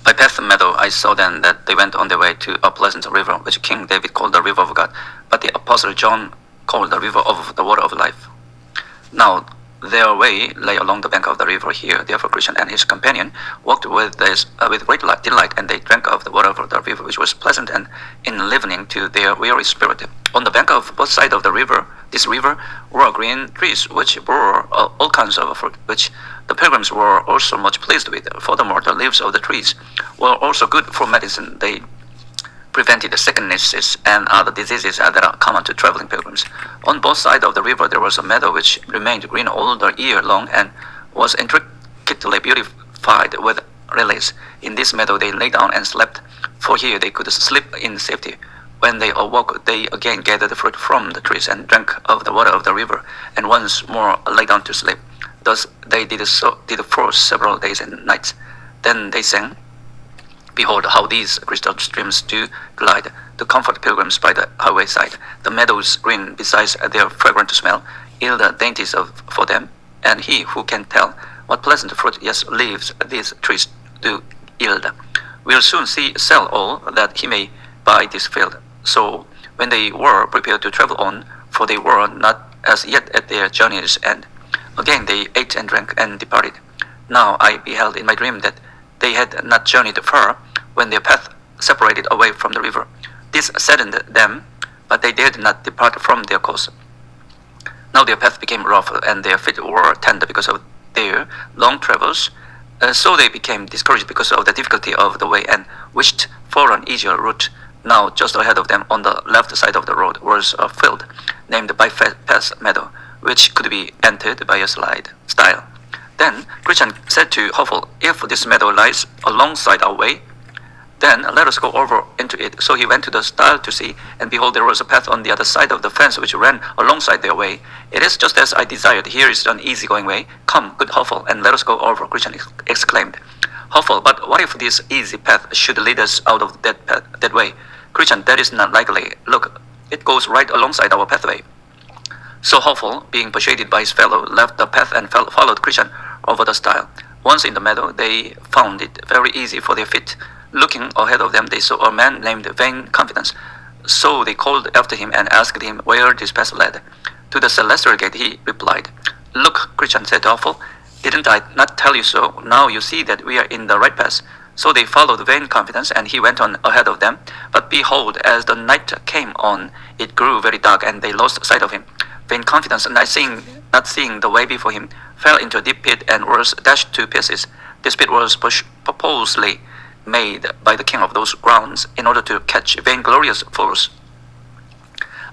By-Path Meadow, I saw then that they went on their way to a pleasant river, which King David called the river of God, but the Apostle John called the river of the water of life. Now, their way lay along the bank of the river. Here, therefore, Christian and his companion walked with great delight, and they drank of the water of the river, which was pleasant and enlivening to their weary spirit. On the bank of both sides of the river, this river, were green trees, which bore all kinds of fruit, which the pilgrims were also much pleased with. Furthermore, the leaves of the trees were also good for medicine. They prevented sicknesses and other diseases that are common to traveling pilgrims. On both sides of the river there was a meadow which remained green all the year long and was intricately beautified with lilies. In this meadow they lay down and slept, for here they could sleep in safety. When they awoke, they again gathered fruit from the trees and drank of the water of the river, and once more lay down to sleep. Thus they did for several days and nights. Then they sang, "Behold, how these crystal streams do glide to comfort pilgrims by the highway side. The meadows green, besides their fragrant smell, yield dainties for them. And he who can tell what pleasant fruit, yes, leaves these trees do yield, will soon sell all that he may buy this field." So when they were prepared to travel on, for they were not as yet at their journey's end, again they ate and drank and departed. Now I beheld in my dream that they had not journeyed far when their path separated away from the river. This saddened them, but they dared not depart from their course. Now their path became rough, and their feet were tender because of their long travels. So they became discouraged because of the difficulty of the way, and wished for an easier route. Now just ahead of them on the left side of the road was a field named By-Path Meadow, which could be entered by a stile. Then Christian said to Hoffel, "If this meadow lies alongside our way, then let us go over into it." So he went to the stile to see, and behold, there was a path on the other side of the fence which ran alongside their way. "It is just as I desired. Here is an easy-going way. Come, good Hoffel, and let us go over," Christian exclaimed. "Hoffel, but what if this easy path should lead us out of that way?" "Christian, that is not likely. Look, it goes right alongside our pathway." So Hoffel, being persuaded by his fellow, left the path and followed Christian over the stile. Once in the meadow, they found it very easy for their feet. Looking ahead of them, they saw a man named Vain Confidence. So they called after him and asked him where this path led. "To the celestial gate," he replied. "Look," Christian said to Hoffel, "didn't I not tell you so? Now you see that we are in the right path." So they followed Vain Confidence, and he went on ahead of them. But behold, as the night came on, it grew very dark, and they lost sight of him. Vain Confidence, not seeing the way before him, fell into a deep pit and was dashed to pieces. This pit was purposely made by the king of those grounds in order to catch vainglorious fools.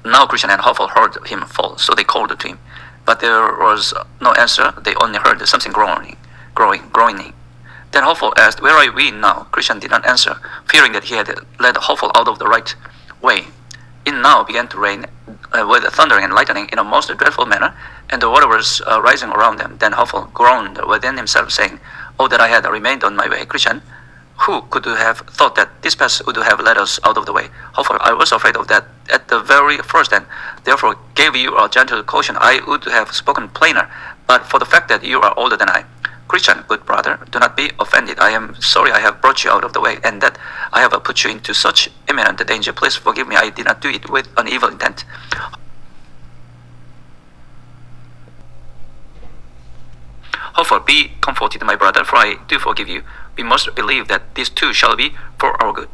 Now Christian and Hoffel heard him fall, so they called to him, but there was no answer. They only heard something groaning. Then Hoffel asked, "Where are we now?" Christian did not answer, fearing that he had led Hoffel out of the right way. It now began to rain with thundering and lightning in a most dreadful manner, and the water was rising around them. Then Hoffel groaned within himself, saying, "Oh, that I had remained on my way." Christian, who could have thought that this path would have led us out of the way? Hoffel, I was afraid of that at the very first, and therefore gave you a gentle caution. I would have spoken plainer, but for the fact that you are older than I. Christian, good brother, do not be offended. I am sorry I have brought you out of the way, and that I have put you into such imminent danger. Please forgive me. I did not do it with an evil intent. Hoffel, be comforted, my brother, for I do forgive you. We must believe that this too shall be for our good.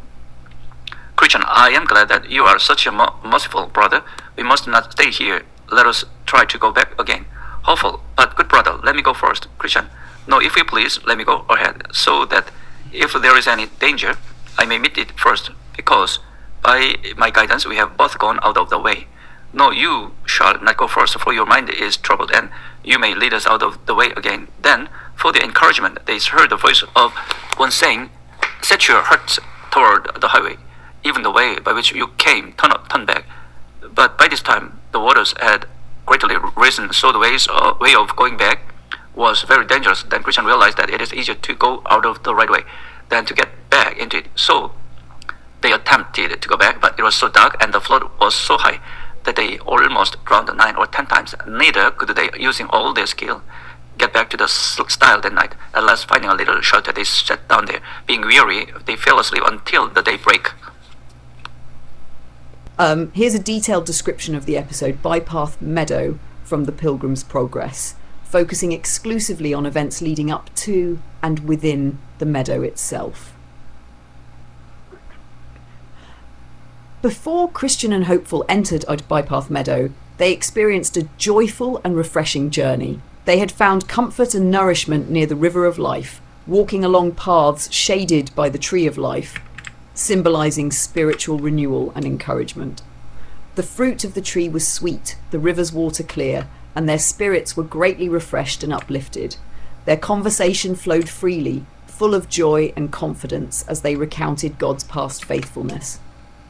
Christian, I am glad that you are such a merciful brother. We must not stay here. Let us try to go back again. Hoffel, but good brother, let me go first. Christian, no, if you please, let me go ahead, so that if there is any danger, I may meet it first, because by my guidance we have both gone out of the way. No, you shall not go first, for your mind is troubled, and you may lead us out of the way again. Then, for their encouragement, they heard the voice of one saying, "Set your hearts toward the highway, even the way by which you came, turn back." But by this time, the waters had greatly risen, so the way of going back was very dangerous. Then Christian realized that it is easier to go out of the right way than to get back into it. So they attempted to go back, but it was so dark and the flood was so high that they almost drowned 9 or 10 times. Neither could they, using all their skill, get back to the stile that night. At last, finding a little shelter, they sat down there. Being weary, they fell asleep until the daybreak. Here's a detailed description of the episode By-Path Meadow from The Pilgrim's Progress, focusing exclusively on events leading up to and within the meadow itself. Before Christian and Hopeful entered By-Path Meadow, they experienced a joyful and refreshing journey. They had found comfort and nourishment near the River of Life, walking along paths shaded by the Tree of Life, symbolising spiritual renewal and encouragement. The fruit of the tree was sweet, the river's water clear, and their spirits were greatly refreshed and uplifted. Their conversation flowed freely, full of joy and confidence as they recounted God's past faithfulness.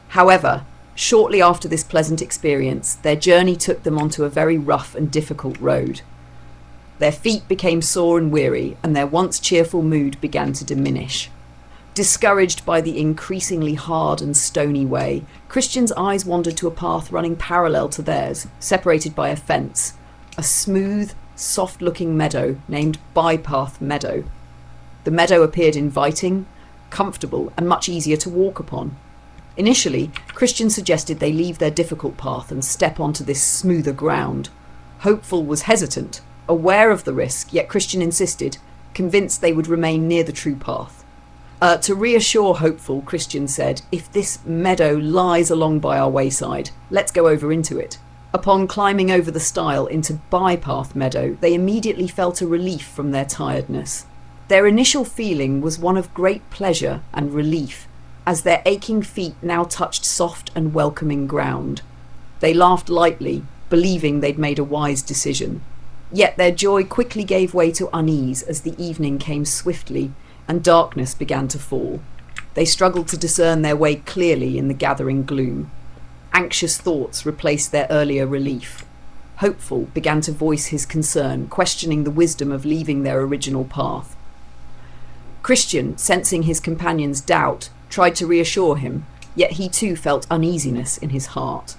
However, shortly after this pleasant experience, their journey took them onto a very rough and difficult road. Their feet became sore and weary, and their once cheerful mood began to diminish. Discouraged by the increasingly hard and stony way, Christian's eyes wandered to a path running parallel to theirs, separated by a fence, a smooth, soft-looking meadow named By-Path Meadow. The meadow appeared inviting, comfortable, and much easier to walk upon. Initially, Christian suggested they leave their difficult path and step onto this smoother ground. Hopeful was hesitant, aware of the risk, yet Christian insisted, convinced they would remain near the true path. To reassure Hopeful, Christian said, "If this meadow lies along by our wayside, let's go over into it." Upon climbing over the stile into By-Path Meadow, they immediately felt a relief from their tiredness. Their initial feeling was one of great pleasure and relief, as their aching feet now touched soft and welcoming ground. They laughed lightly, believing they'd made a wise decision. Yet their joy quickly gave way to unease as the evening came swiftly and darkness began to fall. They struggled to discern their way clearly in the gathering gloom. Anxious thoughts replaced their earlier relief. Hopeful began to voice his concern, questioning the wisdom of leaving their original path. Christian, sensing his companion's doubt, tried to reassure him, yet he too felt uneasiness in his heart.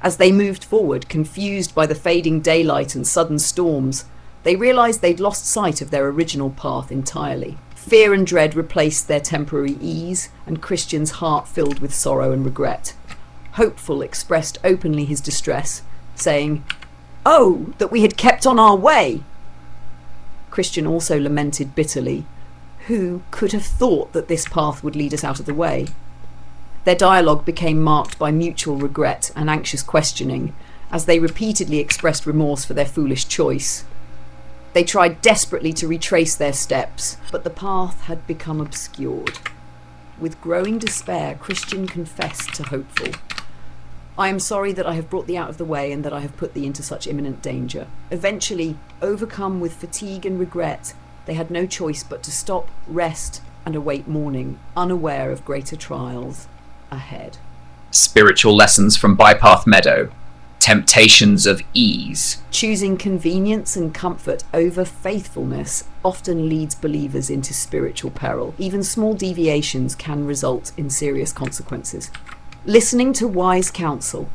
As they moved forward, confused by the fading daylight and sudden storms, they realised they'd lost sight of their original path entirely. Fear and dread replaced their temporary ease, and Christian's heart filled with sorrow and regret. Hopeful expressed openly his distress, saying, "Oh, that we had kept on our way!" Christian also lamented bitterly, "Who could have thought that this path would lead us out of the way?" Their dialogue became marked by mutual regret and anxious questioning, as they repeatedly expressed remorse for their foolish choice. They tried desperately to retrace their steps, but the path had become obscured. With growing despair, Christian confessed to Hopeful, "I am sorry that I have brought thee out of the way and that I have put thee into such imminent danger." Eventually, overcome with fatigue and regret, they had no choice but to stop, rest, and await morning, unaware of greater trials ahead. Spiritual lessons from By-Path Meadow. Temptations of ease. Choosing convenience and comfort over faithfulness often leads believers into spiritual peril. Even small deviations can result in serious consequences. Listening to wise counsel.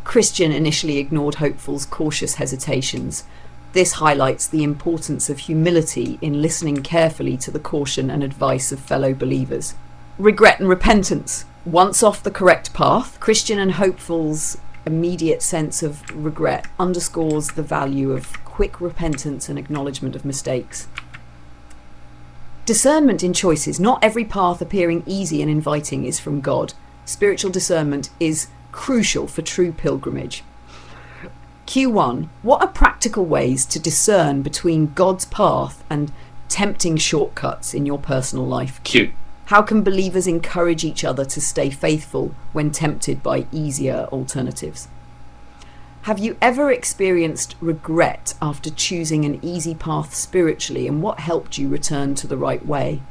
Christian initially ignored Hopeful's cautious hesitations. This highlights the importance of humility in listening carefully to the caution and advice of fellow believers. Regret and repentance. Once off the correct path, Christian and Hopeful's immediate sense of regret underscores the value of quick repentance and acknowledgement of mistakes. Discernment in choices. Not every path appearing easy and inviting is from God. Spiritual discernment is crucial for true pilgrimage. Q1. What are practical ways to discern between God's path and tempting shortcuts in your personal life? Q. How can believers encourage each other to stay faithful when tempted by easier alternatives? Have you ever experienced regret after choosing an easy path spiritually, and what helped you return to the right way?